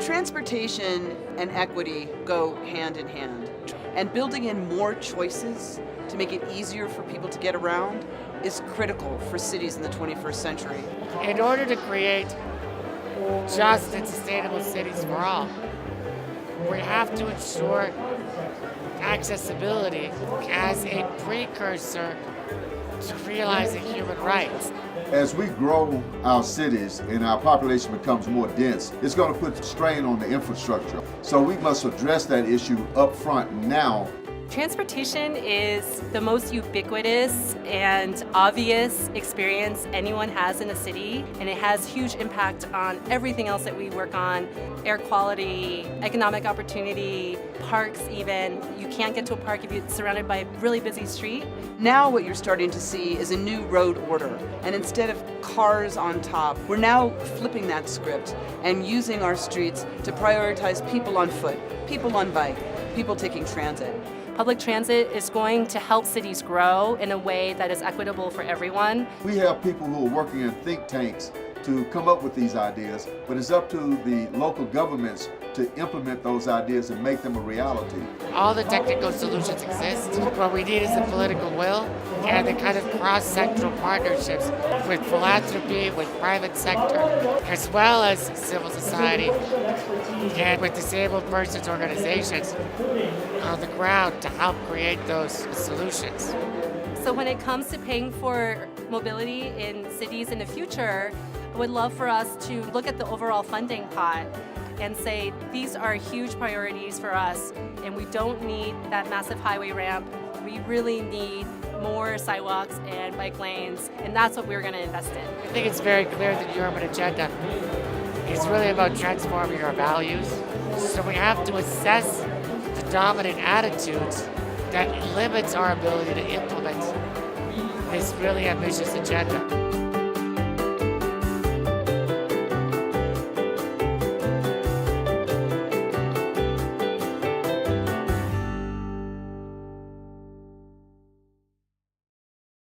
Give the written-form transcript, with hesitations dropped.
Transportation and equity go hand in hand, and building in more choices to make it easier for people to get around is critical for cities in the 21st century. In order to create just and sustainable cities for all, we have to ensure accessibility as a precursor to realizing human rights. As we grow our cities and our population becomes more dense, it's going to put strain on the infrastructure. So we must address that issue up front now. Transportation is the most ubiquitous and obvious experience anyone has in a city, and it has huge impact on everything else that we work on: air quality, economic opportunity, parks even. You can't get to a park if it's surrounded by a really busy street. Now what you're starting to see is a new road order, and instead of cars on top, we're now flipping that script and using our streets to prioritize people on foot, people on bike, people taking transit. Public transit is going to help cities grow in a way that is equitable for everyone. We have people who are working in think tanks to come up with these ideas, but it's up to the local governments to implement those ideas and make them a reality. All the technical solutions exist. What we need is the political will and the kind of cross-sectoral partnerships with philanthropy, with private sector, as well as civil society, and with disabled persons organizations on the ground to help create those solutions. So when it comes to paying for mobility in cities in the future, I would love for us to look at the overall funding pot and say these are huge priorities for us, and we don't need that massive highway ramp. We really need more sidewalks and bike lanes, and that's what we're going to invest in. I think it's very clear that the urban agenda is really about transforming our values. So we have to assess the dominant attitudes that limits our ability to implement this really ambitious agenda.